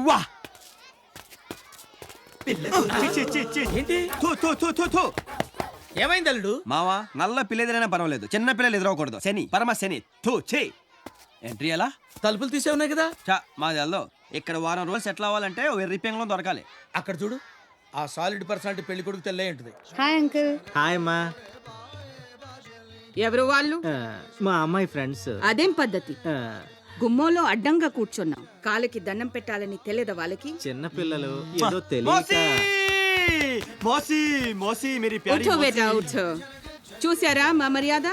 వా ఏమైంది అల్లుడు? మావా నల్ల పిల్ల ఎదురైనా పర్వాలేదు, చిన్న పిల్లలు ఎదురవకూడదు. శని పరమ శని. ఎంట్రీ ఎలా? తలుపులు తీసే ఉన్నాయి కదా. మాది అల్లో ఇక్కడ వారం రోజులు సెటిల్ అవ్వాలంటే వెర్రి పెంగళం దొరకాలి. అక్కడ చూడు, ఆ సాలిడ్ పర్సనాలిటీ పెళ్లి కొడుకు తెల్లే ఉంటుంది. Hi uncle. హాయ్ అమ్మా. ఎవరు వాళ్ళు? మా అమ్మాయి ఫ్రెండ్స్. అదేం పద్ధతి? గుమ్మంలో అడ్డంగా కూర్చున్నాం, కాళ్ళకి దండం పెట్టాలని తెలియదా వాళ్ళకి? చిన్న పిల్లలు ఏదో తెలియక. మోసీ మోసీ మేరీ ప్యారీ ఉఠో బేటా ఉఠో. చూసారా మా మర్యాద?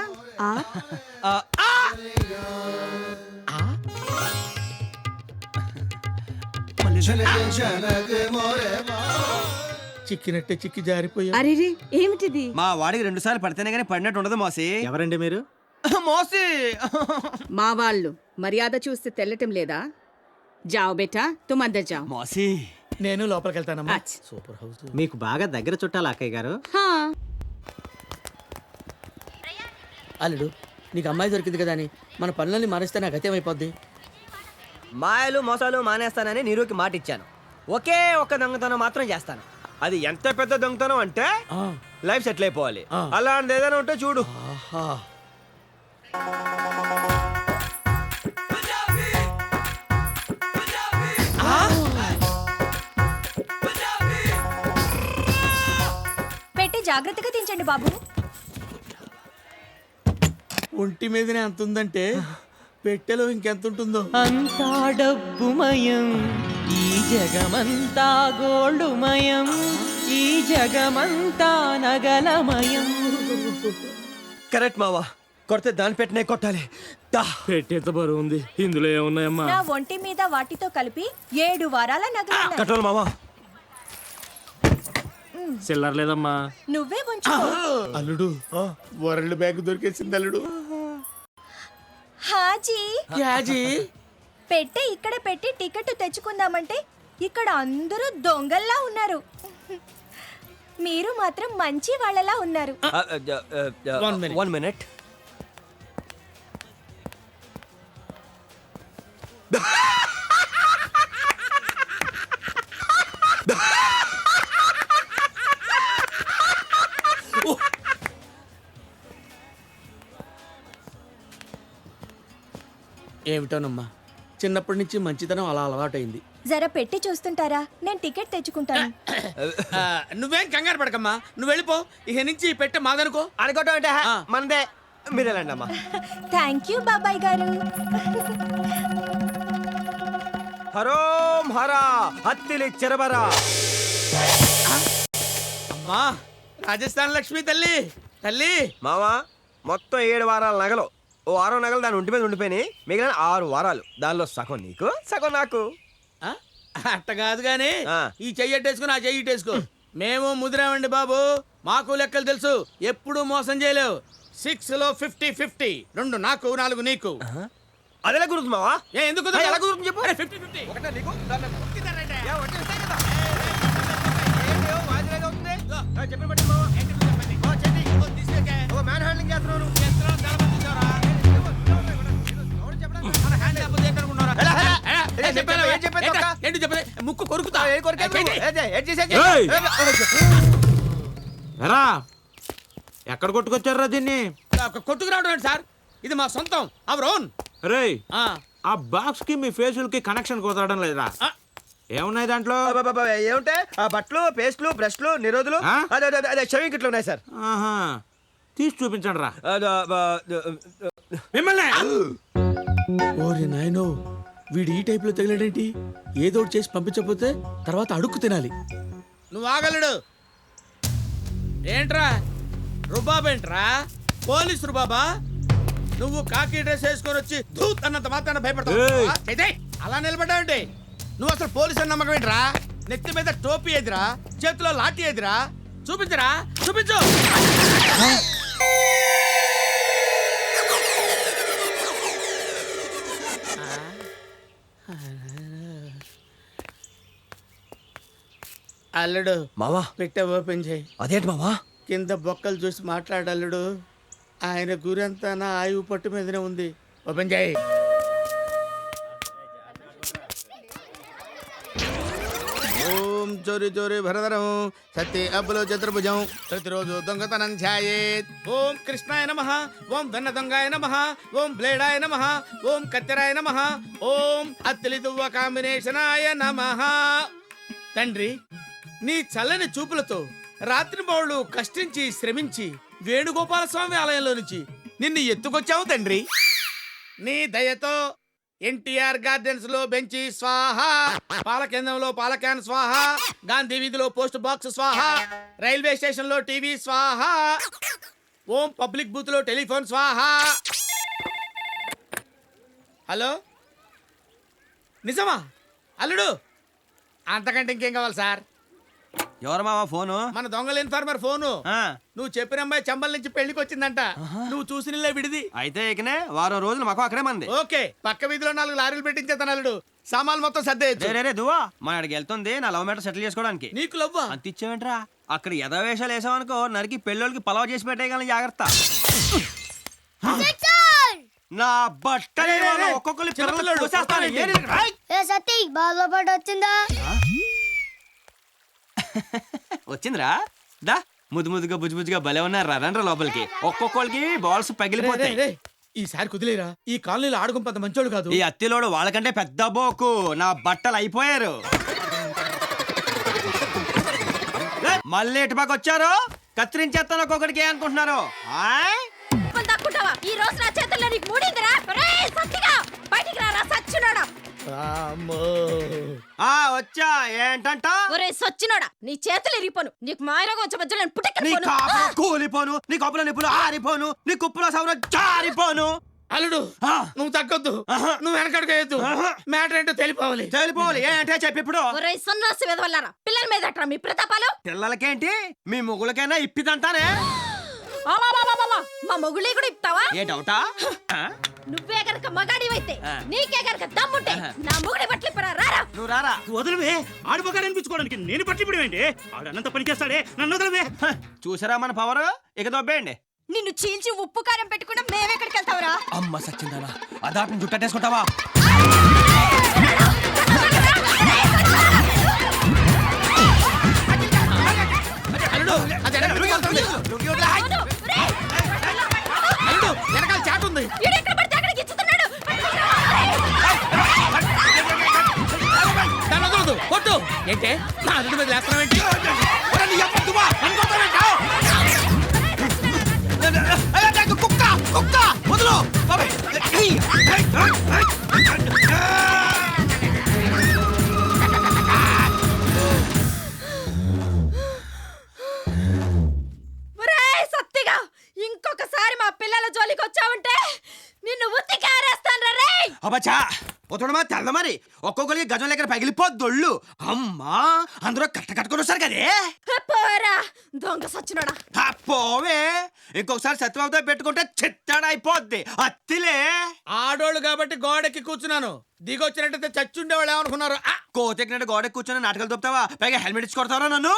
చిక్కినట్టే చిక్కి జారిపోయా. అరే ఏమిటిది? మా వాడికి 2 సార్లు పడితేనే కానీ పడినట్టు ఉండదు మోసీ. ఎవరండి మీరు? మోసీ మా వాళ్ళు మర్యాద చూస్తే తెల్లటం లేదా? జాओ బేటా, తుమ్ అందర్ జాओ. మోసీ నేను లోపలికి వెళ్తానమ్మా. అచ్చ్. Super house. మీకు బాగా దగ్గర చుట్టాలి అక్కయ్య గారు. హా. అల్లుడు, నీకు అమ్మాయి దొరికింది కదా అని మన పనులన్నీ మానేస్తే నాకు గతేమైపోద్ది. మాయలు మోసాలు మానేస్తానని నీరుకి మాట ఇచ్చాను. ఒకే ఒక్క దొంగతనం మాత్రం చేస్తాను. అది ఎంత పెద్ద దొంగతనం అంటే లైఫ్ సెటిల్ అయిపోవాలి. అలాంటిది ఏదైనా ఉంటే చూడు. పెట్టి జాగ్రత్తగా దించండి బాబు. ఒంటి మీదనే అంత ఉందంటే పెట్టెలో ఇంకెంత ఉంటుందో. అంతా డబ్బుమయం, ఈ జగమంతా గోల్డుమయం, ఈ జగమంతా నగలమయం. కరెక్ట్ మావా, కొడితే దాని పెట్టినే కొట్టాలి. పెట్టేంత బరువు ఉంది, ఇందులో ఏమున్నాయమ్మా? నా ఒంటి మీద వాటితో కలిపి 7 వారాల నగలు. కట్టాలి మావా. చిల్లర లేదమ్మా. నువ్వే ఉంచుకో. అల్లుడు, వరల్డ్ బ్యాంక్ దొరికేసింది అల్లుడు. హాజీ యాజీ, పెట్టే ఇక్కడ పెట్టి టికెట్ తెచ్చుకుందామంటే ఇక్కడ అందరూ దొంగల్లా ఉన్నారు. మీరు మాత్రం మంచి వాళ్ళలా ఉన్నారు. 1 minute. ఏమిటోనమ్మా, చిన్నప్పటి నుంచి మంచితనం అలా అలవాటైంది. జర పెట్టి చూస్తుంటారా? నేను టికెట్ తెచ్చుకుంటాను. నువ్వేం కంగారు పడకమ్మా, నువ్వు వెళ్ళిపో. ఇక నుంచి పెట్టే మాదనుకో. అనుకోవటం అంటే మనదే. మీరు వెళ్ళండి అమ్మా. థ్యాంక్ యూ బాబాయ్ గారు. హరోం హరా హత్తిలి చెరబరా. అమ్మా, రాజస్థాన్ లక్ష్మి తల్లి తల్లి. మావా మొత్తం 7 వారాల నగలు. ఓ 6 నగలు దాని ఒంటి మీద ఉండిపోయినాయి. మిగిలిన 6 వారాలు. దానిలో సగం నీకు, సగం నాకు. అట్ట కాదు గాని ఈ చెయ్యట్టేసుకుని ఆ చెయ్యిటేసుకో. మేము ముదిరామండి బాబు, మాకు లెక్కలు తెలుసు. ఎప్పుడు మోసం చేయలేవు. 6 లో 50-50. 2 నాకు 4 నీకు. అదెలా కుదురుతుంది మావా? ఎందుకు ఎలా కుదురుతుంది చెప్పు. 50-50. ఒకటే నీకు మ్యాన్ హ్యాండ్లింగ్ చేస్తున్నాను. ముక్కు కొరుకుతా. ఎక్కడ కొట్టుకొచ్చారా దీన్ని? కొట్టుకురావడం ఏంటి సార్? ఇది మా సొంతం, అవర్ ఓన్. రే, ఆ బాక్స్ కి మీ ఫేసుల్ కి కనెక్షన్ కుదరడం లేదా? ఏమున్నాయి దాంట్లో? ఏముంటే బట్టలు, పేస్ట్లు, బ్రష్లు, నిరోధులు, షవింగ్ కిట్లు ఉన్నాయి సార్. తీసి చూపించండి రా. మిమ్మల్ని ఓరి నాయనో, వీడు ఈ టైప్ లో తగిలాడేంటి? ఏదో ఒకటి చేసి పంపించకపోతే తర్వాత అడుక్కు తినాలి. నువ్వు ఆగలడు ఏంట్రా? రుబాబేంట్రా? పోలీస్ రుబాబా? నువ్వు కాకి డ్రెస్ వేసుకొని వచ్చి ధూత్ అన్నంత మాత్రాన భయపడతావు. అలా నిలబడ్డావంటే నువ్వు అసలు పోలీసు అని నమ్మకం ఏంట్రా? నెత్తి మీద టోపీ ఎదిరా, చేతిలో లాఠీ ఎదిరా. చూపించరా, చూపించు. అల్లుడు, మావా పెట్టే ఓపెన్ చేయి. అదేంటి మావా? కింద బొక్కలు చూసి మాట్లాడల్లుడు. ఆయన గురంతా నా ఆయువు పట్టు మీదనే ఉంది. ఓపెన్ చేయి. ఓం చోరీ చోరీ భరధరం సత్య అబ్బులో చతుర్భుజం ప్రతిరోజు దొంగతనం ఛాయేత్. ఓం కృష్ణాయ నమః, ఓం వెన్న దొంగాయ నమః, ఓం బ్లేడాయ నమః, ఓం కత్తెరాయ నమః, ఓం అత్తిలి దువ్వ కాంబినేషనాయ నమః. తండ్రి, నీ చల్లని చూపులతో రాత్రి బౌళ్ళు కష్టించి శ్రమించి వేణుగోపాల స్వామి ఆలయంలో నుంచి నిన్ను ఎత్తుకొచ్చావు తండ్రి. నీ దయతో ఎన్టీఆర్ గార్డెన్స్ లో బెంచి స్వాహ, పాల కేంద్రంలో పాల క్యాన్ స్వాహ, గాంధీ వీధిలో పోస్ట్ బాక్స్ స్వాహ, రైల్వే స్టేషన్ లో టీవీ స్వాహ, ఓం పబ్లిక్ బూత్ లో టెలిఫోన్ స్వాహ. హలో, నిజమా అల్లుడు? అంతకంటే ఇంకేం కావాలి సార్? ఎవరు మావా ఫోను? మన దొంగల ఇన్ఫార్మర్ ఫోను. ఆ, నువ్వు చెప్పిన అమ్మాయి చంబల్ నుంచి పెళ్లికి వచ్చిందంట. నువ్వు చూసిన విడిది. అయితే ఇకనే వారం రోజులు మాకు అక్కడే మంది. ఓకే, పక్క వీధిలో 4 లారీలు పెట్టించేతాను అల్లుడు. సామాన్లు మొత్తం సర్దేయచ్చు. రే దువ్వా, మన అడిగి వెళ్తుంది నా లవ్ మ్యాటర్ సెటిల్ చేసుకోవడానికి. నీకు లవ్వా? అంత ఇచ్చావేంట్రా? అక్కడ యథావేషాలు వేసావనుకో నరికి పెళ్ళోళ్ళకి పలావ్ చేసి పెట్టేయగలను, జాగ్రత్త. నా బట్టలు ఒక్కొక్కరు చిన్నపిల్లోడు, ఏ సతీ బాధపడి వచ్చిందా? వచ్చిందిరా. దా ముద్దు ముద్దుగా బుజ్జుగా భలే ఉన్నారు. రండ్రా లోపలికి. ఒక్కొక్కరికి బాల్స్ పగిలిపోతాయి. ఈసారి కుదిలేరా? ఈ కాలనీలో ఆడుకుని పెద్ద మంచోడు కాదు. ఈ అత్తిలోడు వాళ్ళకంటే పెద్ద బోకు. నా బట్టలు అయిపోయారు. మళ్ళీ ఇటుపక్క వచ్చారు. కత్తిరించేస్తాను ఒక్కొక్కడికి. అనుకుంటున్నారు ఈ రోజు నా చేతుల్లో నీకు మూడిందిరా. సత్తిగా బయటికి రారా సచ్చినోడా. వచ్చా. ఏంటంట? ఒరే సచ్చినోడా, నీ చేతులు ఇరిగిపోను. నీకు మాయరోగం వచ్చే మధ్యలో నేను నీ పుట్టెక్కను. కాపులో కూలిపోను, నీ కప్పులో నిప్పులు ఆరిపోను, నీ కుప్పులో సౌరం జారిపోను. అల్లుడు, నువ్వు తగ్గొద్దు. నువ్వు వెనకడుకోవద్దు. మ్యాటర్ ఏంటో తెలిపోవాలి. తెలిపోవాలి. ఏంటే చెప్పి ఇప్పుడు. ఒరే సన్నాసి వెదవల్లారా, పిల్లల మీద అట్రా మీ ప్రతాపాలు. పిల్లలకేంటి, మీ ముగ్గులకైనా ఇప్పిదంటానే. మా మొగుళ్ళే కూడా ఇస్తావా? ఏ డౌటా? నువ్వే గనక మగాడివైతే, నీకే గనక దమ్ముంటే నా మొగుడి బట్టలు ఇప్పరా. రారా. నువ్వు రారా. వదలవే, ఆడిపోగా అనిపించుకోవడానికి నేను పట్టి ఇప్పుడేంటి? ఆడు అన్నంత పని చేస్తాడే, నన్ను వదలవే. చూసారా మన పవర్? ఇక దొబ్బేయండి. నిన్ను చీల్చి ఉప్పు కారం పెట్టుకున్నా మేమెక్కడికి వెళ్తావురా? అమ్మ సచ్చిందానా, అదాపని జుట్టేసుకుంటావా? అల్లుడు, అది అల్లుడు, వెనకాల చాటు ఉంది. దాన్ని వదలొద్దు, కొట్టు. ఏంటే నా అల్లుడి మీద లేస్తున్నావేంటి? కుక్క కుక్క వదులు. సత్తిగా ఇంకొకసారి మా పిల్లల జోలికి వచ్చావంటే నిన్ను ఉత్తి కారేస్తాను రే. అబ్బచ్చా ఒత్తడమా తెల్ల మరి. ఒక్కొక్కరికి గజం దగ్గర పగిలిపోద్దొళ్ళు. అమ్మా, అందరూ కట్టుకొని వస్తారు కదే. పోరా దొంగ సచ్చినోడా. పోవే, ఇంకొకసారి సత్యబాబుతో పెట్టుకుంటే చిత్తాడైపోద్ది. అత్తిలే. ఆడోళ్ళు కాబట్టి గోడెక్కి కూర్చున్నాను. దిగొచ్చినట్టయితే చచ్చుండేవాళ్ళు ఏమనుకున్నారు? కోతెక్కినట్టు గోడకి కూర్చొని నాటకాలు తొప్పుతావా? పైగా హెల్మెట్ ఇచ్చి కొడతావా నన్ను?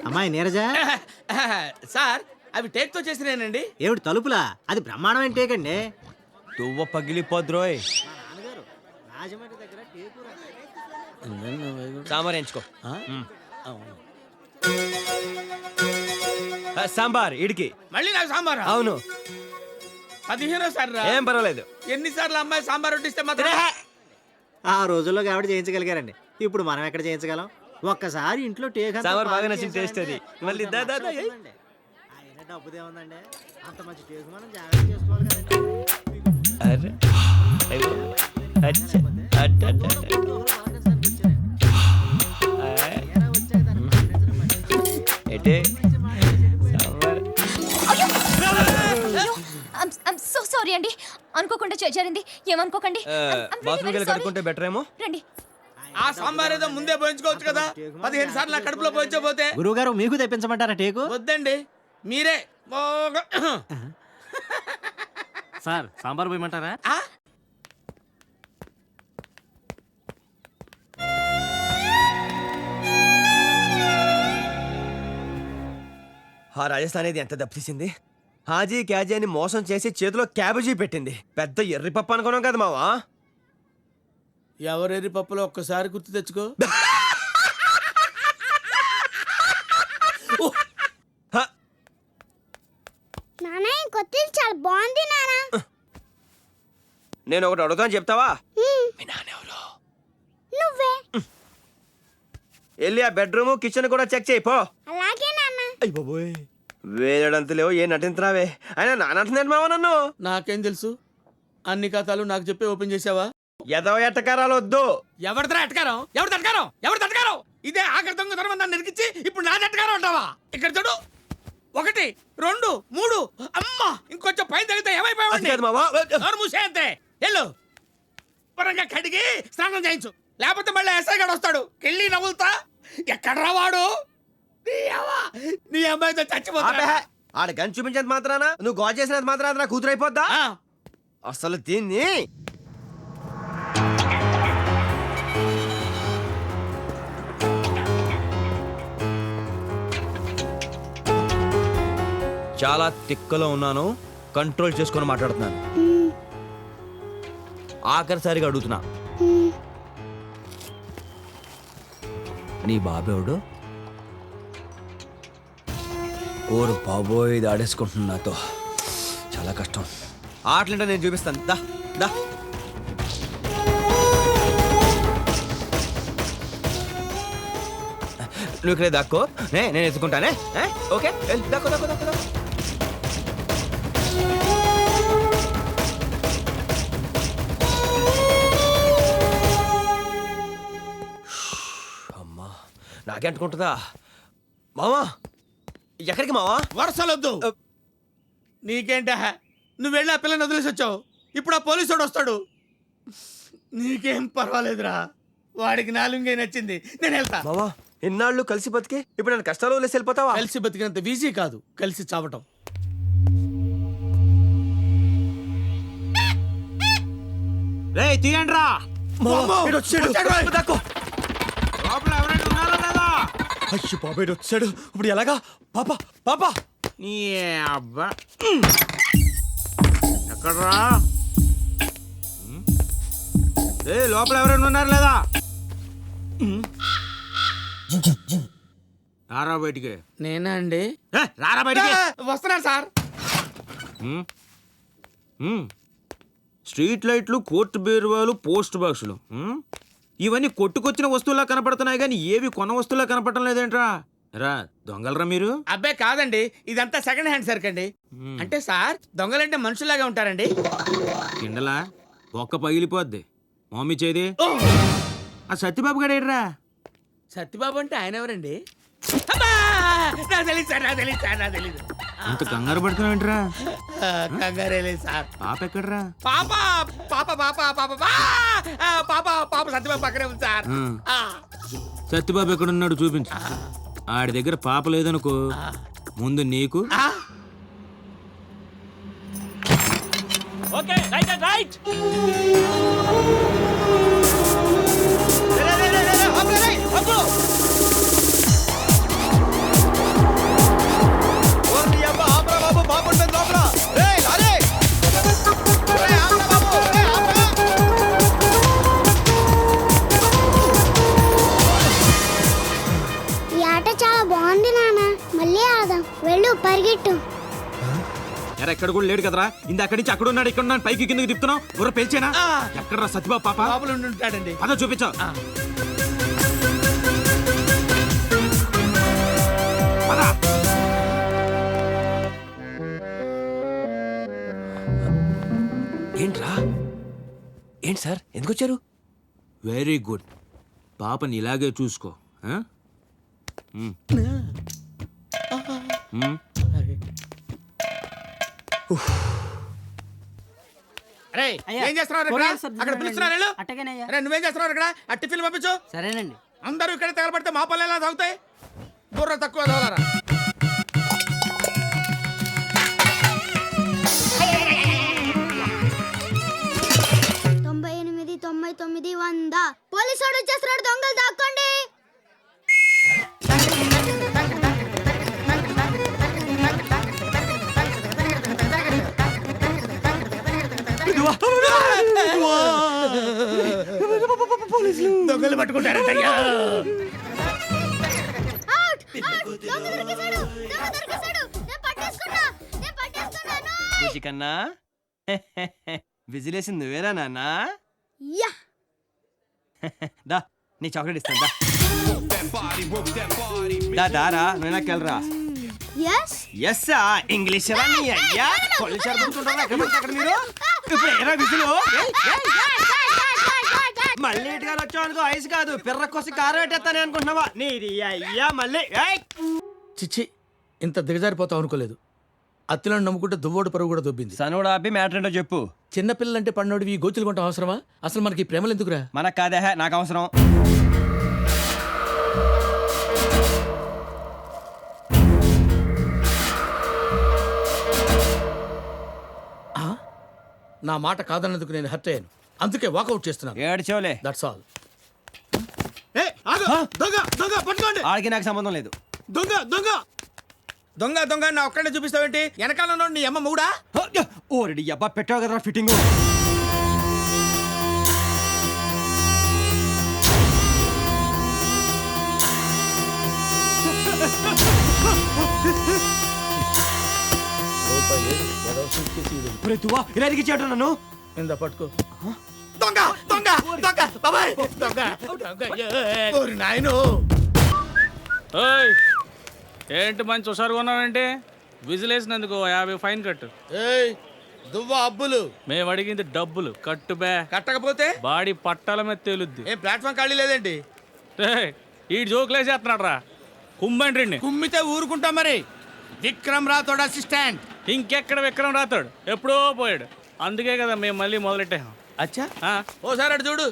అమ్మాయి నీరజ, సార్, అవి టేక్ తో చేసినేనండి. ఏమిటి తలుపులా? అది బ్రహ్మాండమైన టేక్ అండి. దువ్వ పగిలిపోద్రోయ్. సాంబార్ ఎంచుకో. సాంబార్ ఇడికి. మళ్ళీ నాకు సాంబార్? అవును. 15 సార్. ఏం పర్వాలేదు. ఎన్నిసార్లు అమ్మాయి సాంబార్ వడ్డిస్తే మాత్రం? ఆ రోజుల్లో కాబట్టి చేయించగలిగారండి. ఇప్పుడు మనం ఎక్కడ చేయించగలం? ఒక్కసారి ఇంట్లో టేక్ సాంబార్ బాగా నచ్చింది. టేస్ట్ అది. మళ్ళీ డబ్బుదే ఉందండి. అంత మంచి టేక్ మనం జాగ్రత్త చేసుకోవాలి కదండి. సో సారీ అండి, అనుకోకుండా చేజారింది. ఏమనుకోకండి. బాత్రూమ్కి వెళ్ళి కడుక్కుంటే బెటర్ ఏమో. రండి. ఆ సాంబార్ ఏదో ముందే పోయించుకోవచ్చు కదా. 15 సార్లు నా కడుపులో పోయించబోతే. గురువు గారు, మీకు తెప్పించమంటారా టేకు? వద్దండి, మీరే. సార్, సాంబార్ పోయమంటారా? ఆ రాజస్థాన్ ఇది ఎంత దెబ్బతీసింది. హాజీ క్యాజీ అని మోసం చేసి చేతిలో క్యాబేజీ పెట్టింది. పెద్ద ఎర్రి పప్పు అనుకున్నాం కదా మావా. ఎవరెరి పప్పులో ఒక్కసారి గుర్తు తెచ్చుకో. హ, నాన్న ఈ కొత్త చాలా బాగుంది నాన్న. నేను ఒకటి అడుగుతాను చెప్తావా? మీ నాన్నెవరు? నువ్వే. వెళ్ళి ఆ బెడ్రూమ్ కిచెన్ కూడా చెక్ చేయి పో. అలాగే నాన్న. అయ్య బాబోయ్, వేయడంత లేవు ఏ నటించినావే. అయినా నానంటున్నాడు మావ నన్ను. నాకేం తెలుసు? అన్ని కథలు నాకు చెప్పి ఓపెన్ చేసావా? ఎదవ ఎట్టకారాలు వద్దు. ఎవరిదా ఎటకారం? ఎవరి తటకారం? ఎవరి తటకారం? ఇదే ఆఖరి దొంగతనం నన్ను నిరికించి ఇప్పుడు నా ఎటకారం అంటావా? ఇక్కడ చూడు, 1 2 3 అమ్మా, ఇంకొంచెం పైన తగ్గితే అది ఏమైపోయావండి? కాదు మావా. నోరు మూసే అంతే. వెళ్ళు, పరంగా కడిగి స్నానం చేయించు, లేకపోతే మళ్ళీ ఎస్ఐ గడు వస్తాడు. కెళ్ళి నవ్వులుతా. ఎక్కడ రావాడు? నీ అమ్మాయితో చచ్చిపోతా. ఆపే. ఆడ గన్ చూపించేది మాత్రానా నువ్వు గోల్ చేసినది మాత్రాన నా కూతురు అయిపోద్దా? అసలు దీన్ని చాలా తిక్కలో ఉన్నాను, కంట్రోల్ చేసుకొని మాట్లాడుతున్నాను. ఆఖరిసారిగా అడుగుతున్నా, నీ బాబేవుడు? ఓరు బాబోయ్, దాడేసుకుంటున్నా నాతో. చాలా కష్టం. ఆటలంటే నేను చూపిస్తాను. దా దా. నువ్వు ఇక్కడే దాక్కో, నేను ఎత్తుకుంటానే. ఓకే, దాక్కో దాక్కో దాక్కో దాక్కో. అమ్మా, నాకే అంటుకుంటుందా? మావా, ఎక్కడికి మావా? వరుసలొద్దు. నీకేంట, నువ్వు వెళ్ళి ఆ పిల్లని వదిలేసి వచ్చావు. ఇప్పుడు ఆ పోలీసుడు వస్తాడు. నీకేం పర్వాలేదురా, వాడికి నాలుగే నచ్చింది. నేను వెళ్తా. మావా, ఎన్నాళ్ళు కలిసి బతికి ఇప్పుడు నేను కష్టాలు వదిలేసి వెళ్ళిపోతావా? కలిసి బతికినంత ఈజీ కాదు కలిసి చావటం. రే తీయండి రా. మావా, ఈడు వచ్చాడు. దాక్కో. లోపల ఎవరైనా ఉన్నారా లేదా? అయ్యో బాబాయ్, ఈడు వచ్చాడు. ఇప్పుడు ఎలాగా? పాపా పాపా. నీ అబ్బా, ఎక్కడ్రా? రే లోపల ఎవరైనా ఉన్నారు లేదా? రారా బయటికి. నేనా అండి? రారా బయటికి. వస్తున్నాను సార్. స్ట్రీట్ లైట్లు, కోర్టు బీరువాలు, పోస్ట్ బాక్సులు, ఇవన్నీ కొట్టుకొచ్చిన వస్తువులా కనపడుతున్నాయి కానీ ఏవి కొన్న వస్తువులా కనపడటం లేదేంట్రా? రా, దొంగలరా మీరు? అబ్బాయి కాదండి, ఇదంతా సెకండ్ హ్యాండ్ సరుకండి. అంటే సార్, దొంగలంటే మనుషుల్లాగా ఉంటారండి. కిండలా ఒక్క పగిలిపోద్ది. మమ్మీ చేది. ఆ సత్యబాబు గడేడ్రా? సత్యబాబు అంటే ఆయన ఎవరండి? నాకు తెలియదు సార్, నాకు తెలియదు సార్, నాకు తెలియదు. అంత కంగారు పడుతున్నావేంట్రా? కంగారే లేదు సార్. పాప ఎక్కడ్రా? పాప పాప పాప పాప పాప పాప సత్యబాబు పక్కనే ఉంది సార్. సత్యబాబు ఎక్కడున్నాడు చూపించు. ఆడి దగ్గర పాప లేదనుకో, ముందు నీకు. Okay, right and right. ఈ ఆట చాలా బాగుంది నాన్న. మళ్ళీ ఆడదాం. వెళ్ళు, పరిగెట్టు. ఎక్కడ కూడా లేడు కదరా? అక్కడి నుంచి అక్కడ ఉన్నాడు, ఇక్కడ ఉన్నాడు, పైకి కిందకి తిప్పుతున్నావు. ఎవరో పేల్చేనా? ఎక్కడరా సత్యబాబు పాప? లోపల ఉండి ఉంటాడండి. అదో చూపించావు. ఏంట్రా? ఏంటి సార్, ఎందుకు వచ్చారు? Very good. పాపని ఇలాగే చూసుకో. అరే, ఏం చేస్తున్నారు ఇక్కడ? అక్కడ పిలుస్తున్నారు వెళ్ళు. అరే, నువ్వేం చేస్తున్నావు ఇక్కడ? ఆ టిఫిన్ పంపించు. సరేనండి. అందరూ ఇక్కడ తగలబడితే మా పనులు ఎలా సాగుతాయి? బుర్ర తక్కువ చదవరా. పోలీసు వచ్చేస్తున్నాడు, దొంగలు దాక్కోండి. దొంగలు పట్టుకుంటారటయ్యా. బుజ్జి కన్నా విజిలేసింది నువ్వేనా నాన్న? దా నీ చాక్లెట్ ఇస్తాను దా దారా నువ్వు నాకెళ్ళరా. ఎస్ ఇంగ్లీష్ రా నీ అయ్యా. కొల్లు చెరుపుకుంటున్నారా ఎక్కడ పడితే అక్కడ మీరు? ఇప్పుడు ఏరా విజులు? మళ్ళీ ఇటుగా వచ్చావు అనుకో ఐస్ కాదు పిర్ర కోసి కారం పెట్టేస్తానే అనుకుంటున్నావా? నీది అయ్యా మళ్ళీ చిచ్చి ఇంత దిగజారిపోతావు అనుకోలేదు. అత్తిలను నమ్ముకుంటే దువ్వోడు పరుగు కూడా దొబ్బింది. సనుడు ఆపి మ్యాటర్ ఏంటో చెప్పు. చిన్నపిల్లలంటే పన్నోడివి గోచులు కొంటాం అవసరమా? అసలు మనకి ప్రేమలు ఎందుకురా? మనకు కాదే నాకు అవసరం. నా మాట కాదన్నందుకు నేను హర్ట్ అయ్యాను, అందుకే వాకౌట్ చేస్తున్నాను. ఏడ్చోలే దట్స్ ఆల్. ఆడికి నాకు సంబంధం లేదు. దొంగ దొంగ దొంగ దొంగ నా ఒక్కడే చూపిస్తావేంటి? వెనకాల ఉన్నాడు నీ అమ్మ మూడా? ఓరెడి అబ్బా పెట్టావు కదరా ఫిట్టింగ్. ఇలా ఎరిగిచ్చాడు నన్ను. ఇందా పట్టుకో. దొంగ దొంగ దొంగ బాబాయ్ దొంగ ఓరి నాయనో. ఏంటి మంచి హుషారుగా ఉన్నావంటే? విజిలేసినందుకు 50 ఫైన్ కట్టు. ఏయ్ దువ్వ అబ్బులు. మేము అడిగింది డబ్బులు కట్టు బే. కట్టకపోతే బాడీ పట్టాల మీద తేలుద్ది. ఏం ప్లాట్ఫామ్ ఖాళీ లేదేంటి? ఈ జోకులేసేస్తున్నాడు రా. కుమ్మండ్రి కుమ్మితే ఊరుకుంటాం మరి. విక్రమ్ రాథోడ్ అసిస్టెంట్. ఇంకెక్కడ విక్రమ్ రాతాడు, ఎప్పుడో పోయాడు. అందుకే కదా మేము మళ్ళీ మొదలెట్టాం. అచ్చా ఓసారి అటు చూడు.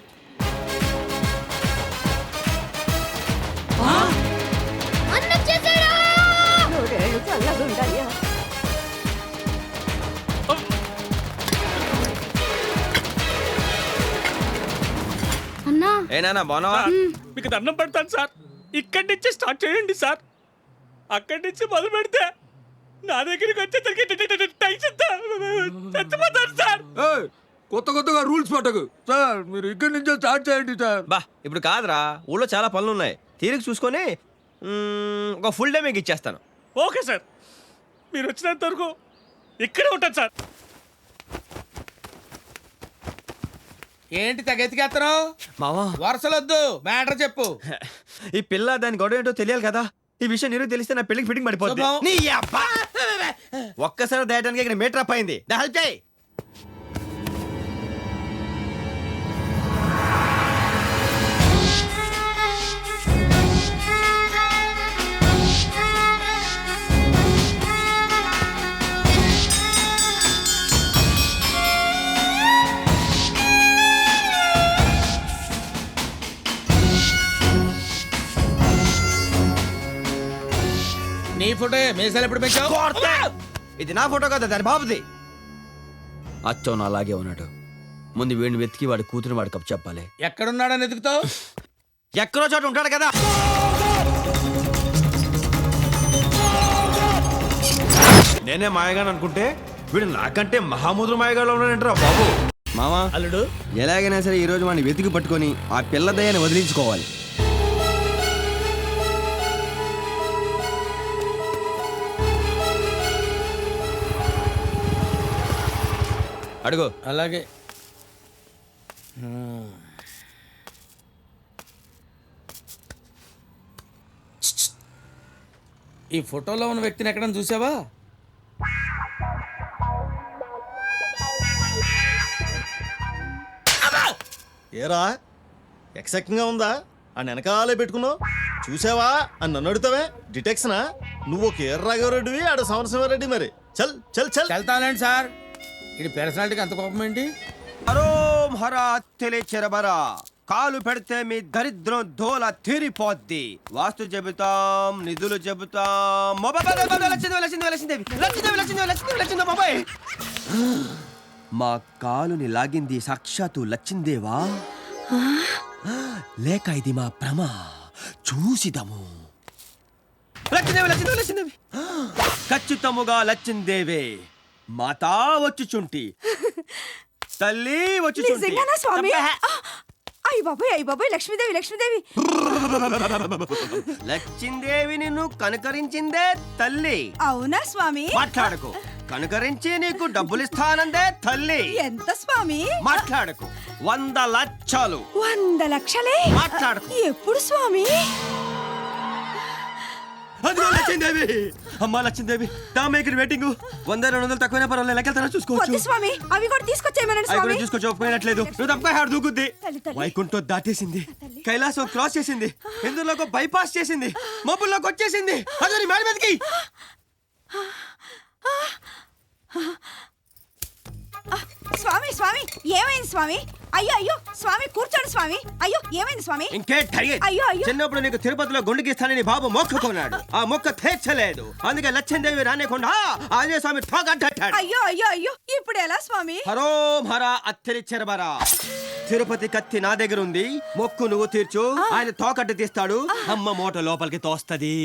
అన్నా ఏనా బాగున్నావా? మీకు దండం పెడతాను సార్. ఇక్కడి నుంచి స్టార్ట్ చేయండి సార్. అక్కడి నుంచి మొదలు పెడితే నా దగ్గరికి వచ్చేసరికి చచ్చిపోతాను సార్. కొత్త కొత్తగా రూల్స్ పట్టకు సార్. మీరు ఇక్కడి నుంచే స్టార్ట్ చేయండి సార్. బా ఇప్పుడు కాదురా, ఊళ్ళో చాలా పనులు ఉన్నాయి. తీరిక చూసుకొని ఒక ఫుల్ డే మీకు ఇచ్చేస్తాను. ఓకే సార్, మీరు వచ్చినంత వరకు ఇక్కడే ఉంటాను సార్. ఏంటి తగెత్తికేస్తున్నావు? మావా వరుసలొద్దు, మ్యాటర్ చెప్పు. ఈ పిల్ల దాని గొడవ ఏంటో తెలియాలి కదా. ఈ విషయం నీరు తెలిస్తే నా పెళ్లికి ఫిట్టింగ్ పడిపోతుంది. శుభం. నీ అబ్బా! ఒక్కసారి దాయడానికి ఇక్కడ మీటర్ అప్ అయింది. హెల్ప్ చేయి. నీ ఫోటో మీసాలు ఎప్పుడు పెంచావు? కొడితే! ఇది నా ఫోటో కదా, దాని బాబుది. అచ్చోను అలాగే ఉన్నాడు. ముందు వీడిని వెతికి వాడి కూతురు వాడి కప్పు చెప్పాలి. ఎక్కడున్నాడని ఎదుగుతావు? ఎక్కడో చోట ఉంటాడు కదా. నేనే మాయగాను అనుకుంటే వీడు నాకంటే మహాముద్ర మాయగాలో ఉన్నాడంటారా బాబు. మామా అల్లుడు ఎలాగైనా సరే ఈ రోజు వాడిని వెతికి పట్టుకొని ఆ పిల్ల దయ్యాన్ని వదిలించుకోవాలి. అడుగు. అలాగే. ఈ ఫోటోలో ఉన్న వ్యక్తిని ఎక్కడైనా చూసావా? ఏరా ఎక్సెక్టింగ్గా ఉందా? ఆ వెనకాలే పెట్టుకున్నావు చూసావా అని నన్ను అడుగుతావే? డిటెక్షనా? నువ్వు ఒక ఎర్రాఘవరెడ్డివి, ఆడ సమరసింహారెడ్డి. మరి చల్ చల్ చల్. వెళ్తానండి సార్. ఇది పర్సనాలిటీకి అంత కోపం ఏంటి? హరోం హరా తెలిచెరబరా, కాలు పెడితే మీ దరిద్రం దోల తీరిపోద్ది. వాస్తు చెబుతాం, నిధులు చెబుతాం. మా కాలుని లాగింది సాక్షాత్తు లచ్చిందేవా, లేక ఇది మా భ్రమ? చూసిదము. లచ్చిందేవి ఖచ్చితముగా లచ్చిందేవే. మాతా వచ్చుచుంటి తల్లి వచ్చి చూంటి. నిజంగానా స్వామి అబ్బా. అయ్య బాబాయ్ లక్ష్మీదేవి లక్ష్మీదేవి లచ్చిందేవి నిన్ను కనుకరించిందే తల్లి. అవునా స్వామి మాట్లాడకు. కనుకరించి నీకు డబ్బులు ఇస్తానందే తల్లి. ఎంత స్వామి మాట్లాడకు. 100 లక్షలు. 100 లక్షలే మాట్లాడకు. ఎప్పుడు స్వామి అదిగో లచ్చిందేవి. అమ్మా లచ్చిందేవి, టామేకి వెయిటింగ్. 100-200 తక్కువైనా పర్వాలేదు, లెక్కలు చూసుకోవచ్చు. వద్దు స్వామి అవి కూడా తీసుకొచ్చేయమనండి అవి కూడా స్వామి చూసుకోవచ్చు. ఒప్పుకోనట్లేదు. నువ్వు తప్పగా హాడు దూకుద్ది. తల్లి. వైకుంఠం దాటేసింది, కైలాసం క్రాస్ చేసింది, ఇందులోకి బైపాస్ చేసింది, మబ్బుల్లోకి వచ్చేసింది. అదే మేడ మీదకి. స్వామి స్వామి ఏమైంది స్వామి అయ్యో స్వామి కూర్చోండి స్వామి అయ్యో ఏమైంది స్వామి ఇంకే టైర్. అయ్యో. చిన్నప్పుడు నీకు తిరుపతిలో గుండెకి ఇస్తానని బాబు మొక్కుకున్నాడు. ఆ మొక్క తీర్చలేదు. అందుకే లచ్చిందేవి రానేకుండా ఆంజనేయ స్వామి ఠోగడ్డాడు. అయ్యో ఇప్పుడు ఎలా స్వామి హరోం హర అత్తిరి చెరబరా. తిరుపతి కత్తి నా దగ్గర ఉంది. మొక్కు నువ్వు తీర్చు, ఆయన తోకట్టు తీస్తాడు. అమ్మ మూట లోపలికి తోస్తది.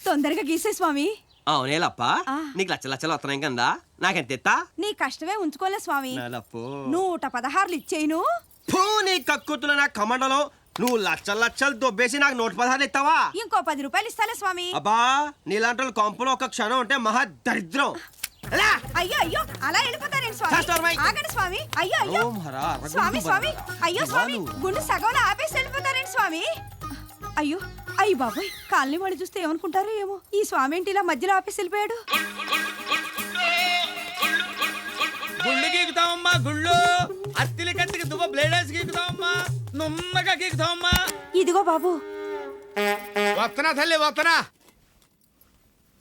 తొందరగా గీసే స్వామి అవునేలప్ప, నీకు లచ్చలు వస్తున్నాయి కదా, నాకెంత ఎత్తా? నీ కష్టమే ఉంచుకోలే స్వామి నేలప్పు. 116 ఇచ్చేను ఫూ, నీ కక్కుతుల నా కమండలో నువ్వు లచ్చలు దొబ్బేసి నాకు 116 ఇస్తావా? ఇంకో 10 రూపాయలు ఇస్తాలే స్వామి అబ్బా, నీలాంటి వాళ్ళు కొంపలో ఒక క్షణం ఉంటే మహా దరిద్రం. ఎలా? అయ్యో అలా వెళ్ళిపోతారేంటి స్వామి శాస్త్రమై. ఆగండి స్వామి అయ్యో ఓం హర రఘునందన. స్వామి అయ్యో స్వామి గుండె సగంలో ఆపేసి వెళ్ళిపోతారేంటి స్వామి అయ్యో బాబాయ్ కాలనీ వాళ్ళు చూస్తే ఏమనుకుంటారో ఏమో ఈ స్వామి ఏంటి ఇలా మధ్యలో ఆపేసి వెళ్ళిపోయాడు గుళ్ళు గీకుతామమ్మా గుళ్ళు. అత్తిలి కత్తికి దువ్వ బ్లేడేసి గీకుతామమ్మా. నున్నగా గీకుతామమ్మా. ఇదిగో బాబు వత్తనా తల్లి వత్తనా.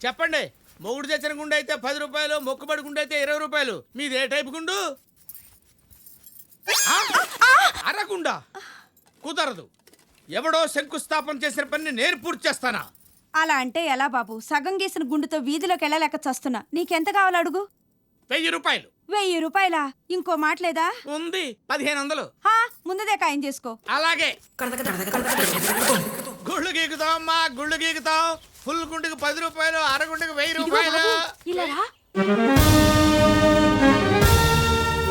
చెప్పండి, మొగుడు తెచ్చిన గుండె అయితే 10 రూపాయలు, మొక్కుబడి గుండె అయితే 20 రూపాయలు. మీది ఏ టైపు గుండు? అరగుండా కుదరదు. ఎవడో శంకుస్థాపన చేసిన పని నేను పూర్తి చేస్తానా? అలా అంటే ఎలా బాబు సగం గీసిన గుండెతో వీధిలోకి వెళ్ళలేక చస్తున్నా నీకెంత కావాలి అడుగు 1000 రూపాయలు. 1000 రూపాయలా ఇంకో మాట లేదా ఉంది 1500. ముందుదే ఖాయం చేసుకో అలాగే. గుళ్ళు గీకుతామమ్మా గుళ్ళు గీకుతాం. ఫుల్ గుండెకి 10 రూపాయలు, అరగుండెకి 1000 రూపాయలు.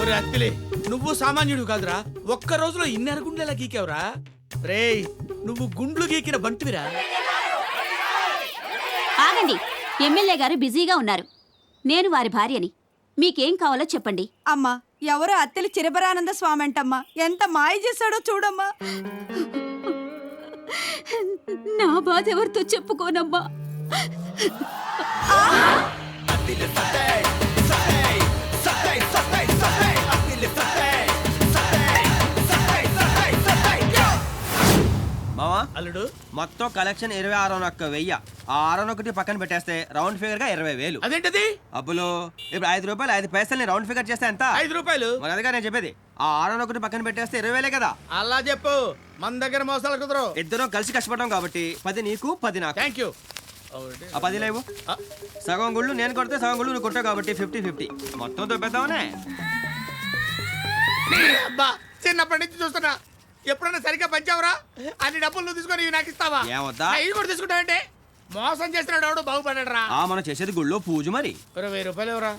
ఒరే అత్తిలి, నువ్వు సామాన్యుడు కాదురా. ఒక్క రోజులో ఇన్ని అరగుండెలా గీకావురా? రేయ్, నువ్వు గుండ్లు గీకిన బంటివిరా. ఆగండి, ఎమ్మెల్యే గారు బిజీగా ఉన్నారు. నేను వారి భార్యని. మీకేం కావాలో చెప్పండి. అమ్మా ఎవరో అత్తెలి చిరబరానంద స్వామి అంటమ్మా ఎంత మాయ చేశాడో చూడమ్మా. నా బాధ ఎవరితో చెప్పుకోనమ్మా. మావా అల్లుడు, మొత్తం కలెక్షన్ 26,110. ఆ 601 పక్కన పెట్టేస్తే రౌండ్ ఫిగర్ గా 20,000. అదేంటది? అబ్బులు, ఇప్పుడు 5 రూపాయలు 5 పైసల్ని రౌండ్ ఫిగర్ చేస్తే ఎంత? 5 రూపాయలు. మరి అదిగా నేను చెప్పేది. ఆ 601 పక్కన పెట్టేస్తే 20,000 కదా. అలా చెప్పు, మన దగ్గర మోసాలు కుదరవు. ఇద్దరం కలిసి కష్టపడడం కాబట్టి 10 నీకు 10 నాకు. Thank you. ఆ 10 లేవు. సగం గుళ్ళు నేను కొడితే సగం గుళ్ళు నువ్వు కొట్టావు కాబట్టి 50-50 మొత్తం దొబ్బేద్దామనే. అబ్బా, చిన్నప్పటి నుంచి చూస్తున్నా. ఎప్పుడైనా సరిగ్గా పంచావురా? అన్ని డబ్బులు నువ్వు తీసుకొని ఇవి నాకు ఇస్తావా? ఏమొద్దా? ఇది కూడా తీసుకుంటావంటే మోసం చేస్తున్నాడు ఎవడు బాగుపడ్డా. మనం చేసేది గుళ్ళో పూజ మరి. 1000 రూపాయలు ఎవరా?